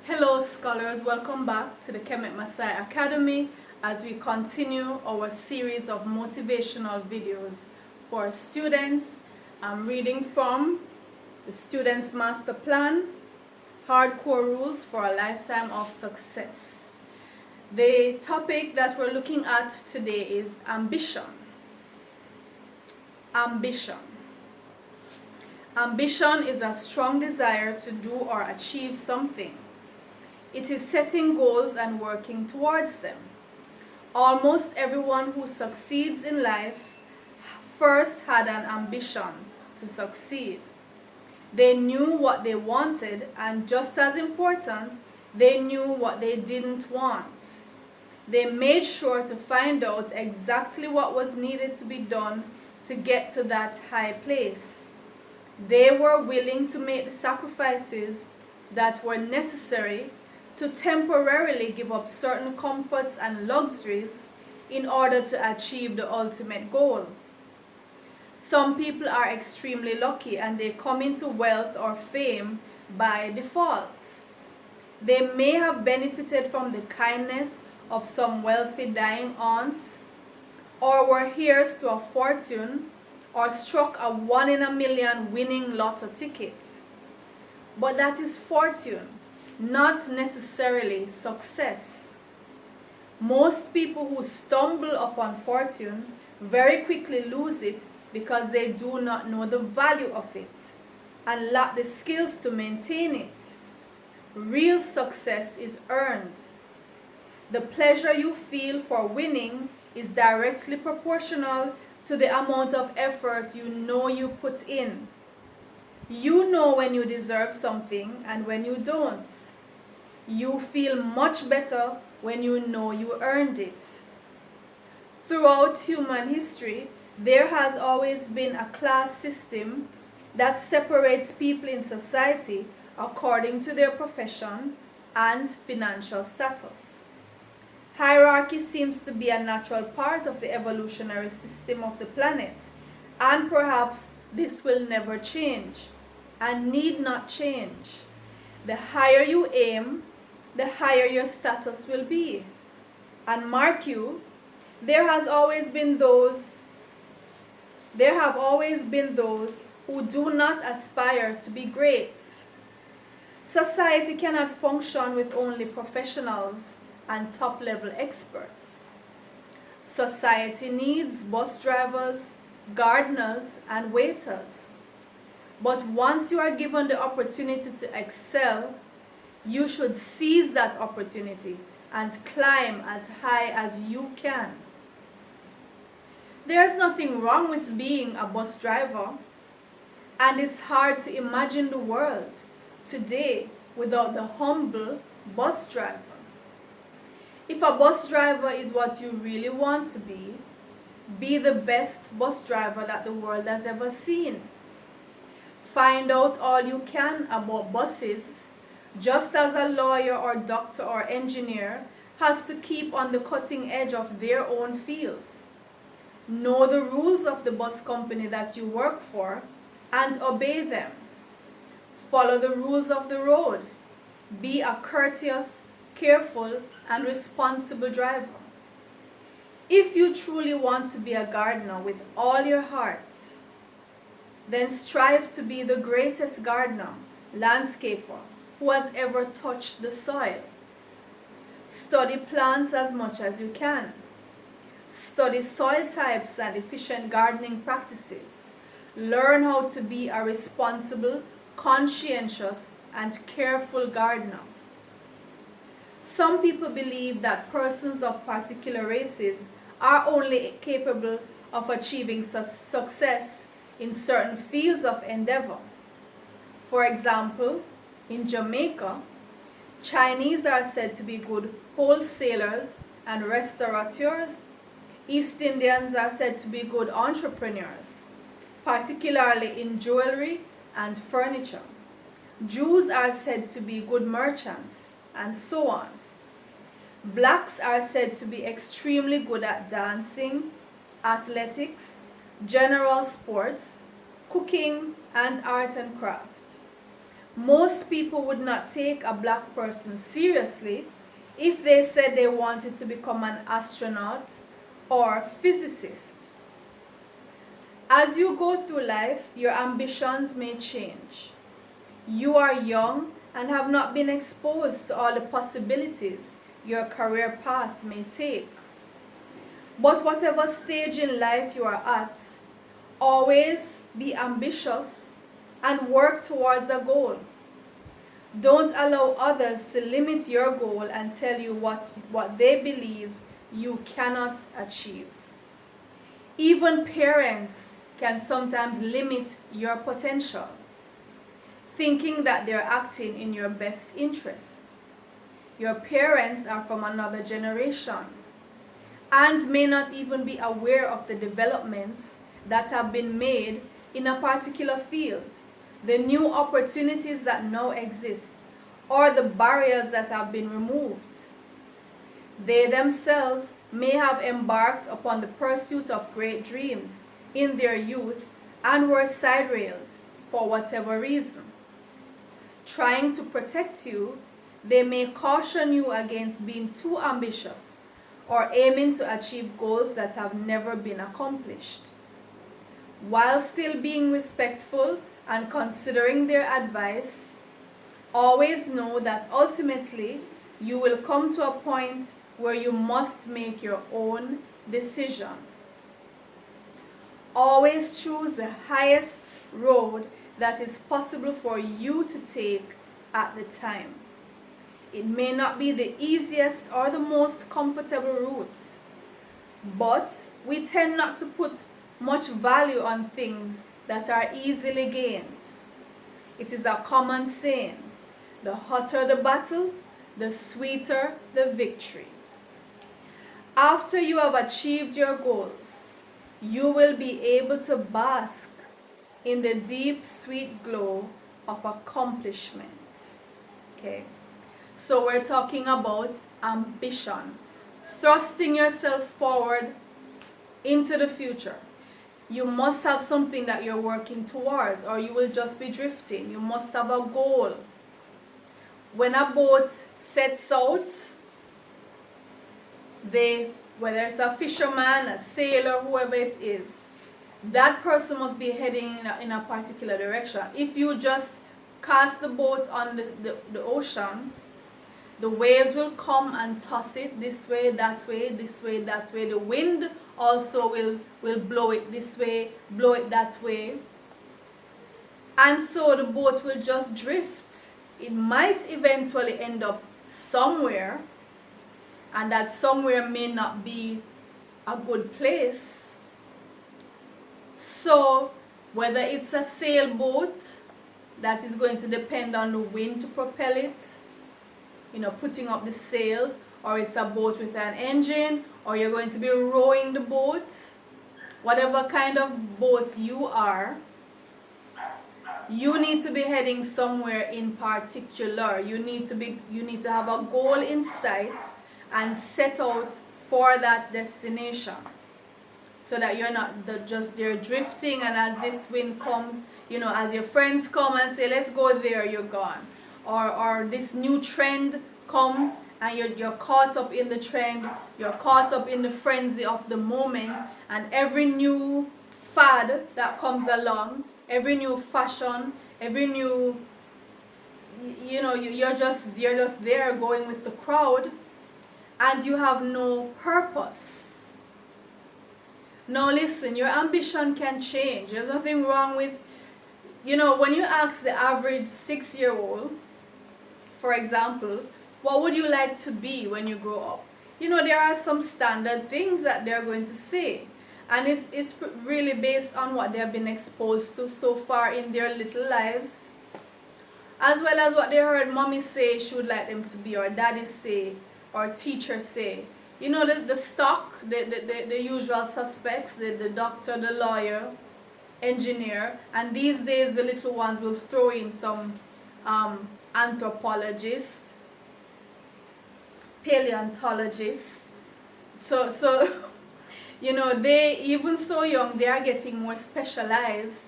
Hello scholars, welcome back to the Kemet Maasai Academy as we continue our series of motivational videos for students. I'm reading from the Student's Master Plan, Hardcore Rules for a Lifetime of Success. The topic that we're looking at today is ambition. Ambition. Ambition is a strong desire to do or achieve something. It is setting goals and working towards them. Almost everyone who succeeds in life first had an ambition to succeed. They knew what they wanted, and just as important, they knew what they didn't want. They made sure to find out exactly what was needed to be done to get to that high place. They were willing to make the sacrifices that were necessary to temporarily give up certain comforts and luxuries in order to achieve the ultimate goal. Some people are extremely lucky and they come into wealth or fame by default. They may have benefited from the kindness of some wealthy dying aunt, or were heirs to a fortune, or struck a 1 in a million winning lotto ticket. But that is fortune, not necessarily success. Most people who stumble upon fortune very quickly lose it because they do not know the value of it and lack the skills to maintain it. Real success is earned. The pleasure you feel for winning is directly proportional to the amount of effort you know you put in. You know when you deserve something and when you don't. You feel much better when you know you earned it. Throughout human history, there has always been a class system that separates people in society according to their profession and financial status. Hierarchy seems to be a natural part of the evolutionary system of the planet, and perhaps this will never change and need not change. The higher you aim, the higher your status will be. And mark you, there have always been those who do not aspire to be great. Society cannot function with only professionals and top-level experts. Society needs bus drivers, gardeners, and waiters. But once you are given the opportunity to excel, you should seize that opportunity and climb as high as you can. There's nothing wrong with being a bus driver, and it's hard to imagine the world today without the humble bus driver. If a bus driver is what you really want to be the best bus driver that the world has ever seen. Find out all you can about buses, just as a lawyer or doctor or engineer has to keep on the cutting edge of their own fields. Know the rules of the bus company that you work for and obey them. Follow the rules of the road. Be a courteous, careful, and responsible driver. If you truly want to be a gardener with all your heart, then strive to be the greatest gardener, landscaper, who has ever touched the soil. Study plants as much as you can. Study soil types and efficient gardening practices. Learn how to be a responsible, conscientious, and careful gardener. Some people believe that persons of particular races are only capable of achieving success in certain fields of endeavor. For example, in Jamaica, Chinese are said to be good wholesalers and restaurateurs. East Indians are said to be good entrepreneurs, particularly in jewelry and furniture. Jews are said to be good merchants, and so on. Blacks are said to be extremely good at dancing, athletics, general sports, cooking, and art and craft. Most people would not take a black person seriously if they said they wanted to become an astronaut or physicist. As you go through life, your ambitions may change. You are young and have not been exposed to all the possibilities your career path may take. But whatever stage in life you are at, always be ambitious and work towards a goal. Don't allow others to limit your goal and tell you what they believe you cannot achieve. Even parents can sometimes limit your potential, thinking that they're acting in your best interest. Your parents are from another generation and may not even be aware of the developments that have been made in a particular field, the new opportunities that now exist, or the barriers that have been removed. They themselves may have embarked upon the pursuit of great dreams in their youth and were side-railed for whatever reason. Trying to protect you, they may caution you against being too ambitious or aiming to achieve goals that have never been accomplished. While still being respectful and considering their advice, always know that ultimately you will come to a point where you must make your own decision. Always choose the highest road that is possible for you to take at the time. It may not be the easiest or the most comfortable route, but we tend not to put much value on things that are easily gained. It is a common saying, the hotter the battle, the sweeter the victory. After you have achieved your goals, you will be able to bask in the deep, sweet glow of accomplishment. Okay, so we're talking about ambition, thrusting yourself forward into the future. You must have something that you're working towards, or you will just be drifting. You must have a goal. When a boat sets out, whether it's a fisherman, a sailor, whoever it is, that person must be heading in a particular direction. If you just cast the boat on the ocean, the waves will come and toss it this way, that way, this way, that way. The wind also will blow it this way, blow it that way. And so the boat will just drift. It might eventually end up somewhere, and that somewhere may not be a good place. So whether it's a sailboat that is going to depend on the wind to propel it, putting up the sails, or it's a boat with an engine, or you're going to be rowing the boat, whatever kind of boat you are, you need to be heading somewhere in particular. You need to have a goal in sight and set out for that destination, so that you're not just there drifting, and as this wind comes, as your friends come and say, let's go there, you're gone. Or this new trend comes and you're caught up in the trend, you're caught up in the frenzy of the moment, and every new fad that comes along, every new fashion, every new, you're just there going with the crowd, and you have no purpose. Now listen, your ambition can change. There's nothing wrong with, when you ask the average 6-year-old, for example, what would you like to be when you grow up? There are some standard things that they're going to say. And it's really based on what they have been exposed to so far in their little lives, as well as what they heard mommy say she would like them to be, or daddy say, or teacher say. The stock, the usual suspects, the doctor, the lawyer, engineer, and these days the little ones will throw in some anthropologists, paleontologists. So they, even so young, they are getting more specialized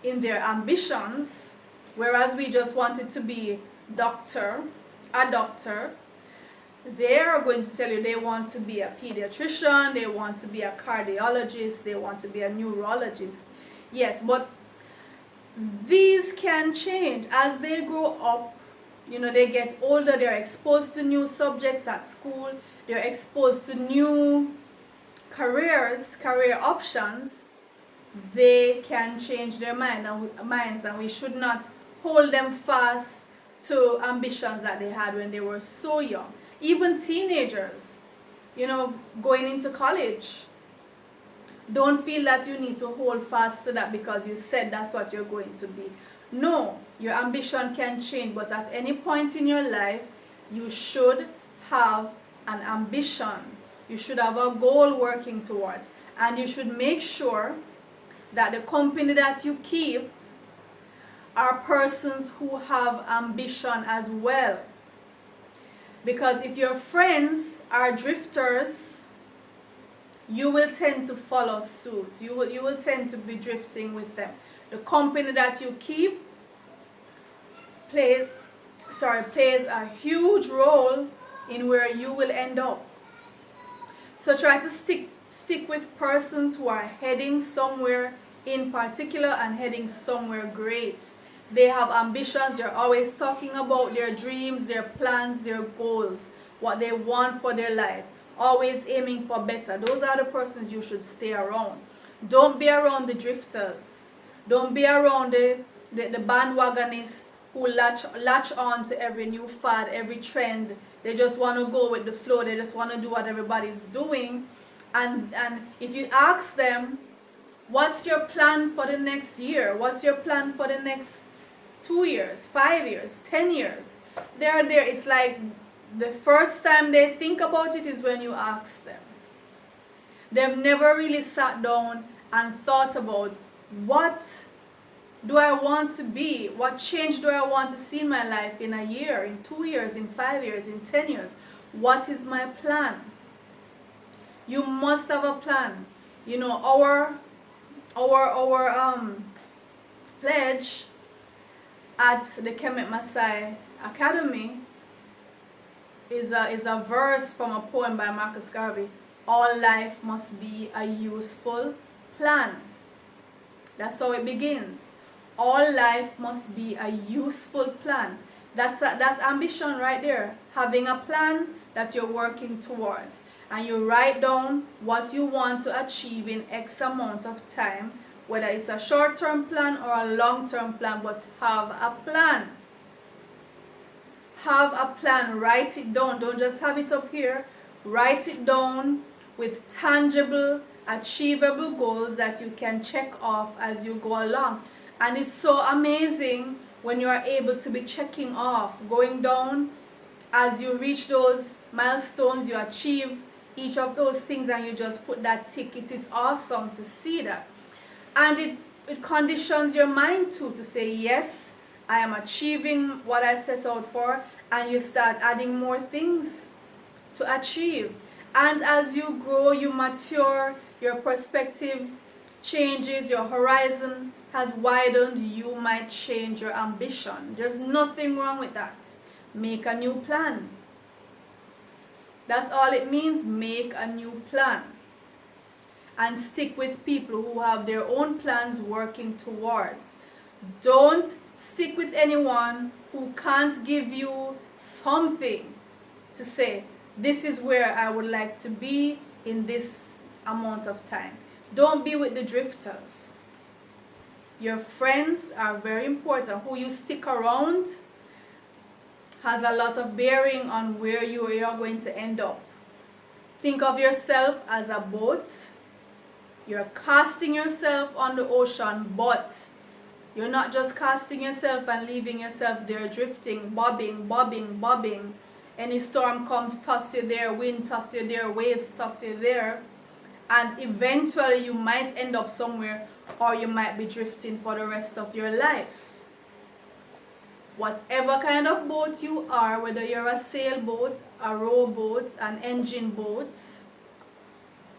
in their ambitions, whereas we just wanted to be a doctor, they are going to tell you they want to be a pediatrician, they want to be a cardiologist, they want to be a neurologist. Yes, but these can change as they grow up. You know, they get older, they're exposed to new subjects at school, they're exposed to new career options. They can change their minds, and we should not hold them fast to ambitions that they had when they were so young. Even teenagers, you know, going into college, don't feel that you need to hold fast to that because you said that's what you're going to be. No, your ambition can change, but at any point in your life, you should have an ambition. You should have a goal working towards, and you should make sure that the company that you keep are persons who have ambition as well. Because if your friends are drifters, you will tend to follow suit. You will tend to be drifting with them. The company that you keep plays a huge role in where you will end up. So try to stick with persons who are heading somewhere in particular and heading somewhere great. They have ambitions, they're always talking about their dreams, their plans, their goals, what they want for their life, always aiming for better. Those are the persons you should stay around. Don't be around the drifters. Don't be around the bandwagonists who latch on to every new fad, every trend. They just want to go with the flow. They just want to do what everybody's doing. And if you ask them, what's your plan for the next year? What's your plan for the next 2 years, 5 years, 10 years? They're there. It's like the first time they think about it is when you ask them. They've never really sat down and thought about, what do I want to be? What change do I want to see in my life in a year, in 2 years, in 5 years, in 10 years? What is my plan? You must have a plan. You know, our pledge at the Kemet Maasai Academy is a verse from a poem by Marcus Garvey. All life must be a useful plan. That's how it begins. All life must be a useful plan. That's ambition right there. Having a plan that you're working towards. And you write down what you want to achieve in X amount of time, whether it's a short-term plan or a long-term plan, but have a plan. Have a plan. Write it down. Don't just have it up here. Write it down with tangible, achievable goals that you can check off as you go along. And it's so amazing when you are able to be checking off, going down as you reach those milestones, you achieve each of those things and you just put that tick. It is awesome to see that. And it conditions your mind to say, yes, I am achieving what I set out for, and you start adding more things to achieve. And as you grow, you mature, your perspective changes, your horizon has widened, you might change your ambition. There's nothing wrong with that. Make a new plan. That's all it means, make a new plan. And stick with people who have their own plans working towards. Don't stick with anyone who can't give you something to say, this is where I would like to be in this amount of time. Don't be with the drifters. Your friends are very important. Who you stick around has a lot of bearing on where you are going to end up. Think of yourself as a boat. You're casting yourself on the ocean, but you're not just casting yourself and leaving yourself there drifting, bobbing. Any storm comes, toss you there, wind toss you there, waves toss you there. And eventually you might end up somewhere, or you might be drifting for the rest of your life. Whatever kind of boat you are, whether you're a sailboat, a rowboat, an engine boat,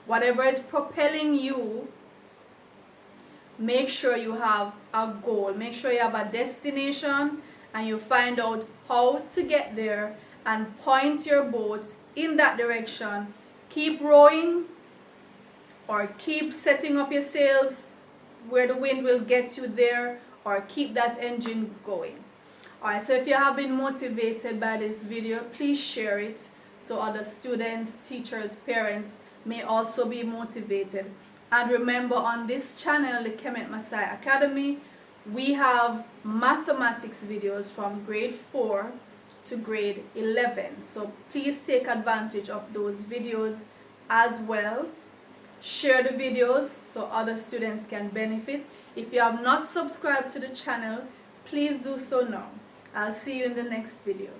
whatever is propelling you, make sure you have a goal, make sure you have a destination, and you find out how to get there and point your boat in that direction. Keep rowing, or keep setting up your sails where the wind will get you there, or keep that engine going. Alright, so if you have been motivated by this video, please share it so other students, teachers, parents may also be motivated. And remember, on this channel, the Kemet Maasai Academy, we have mathematics videos from grade 4 to grade 11. So please take advantage of those videos as well. Share the videos so other students can benefit. If you have not subscribed to the channel, please do so now. I'll see you in the next video.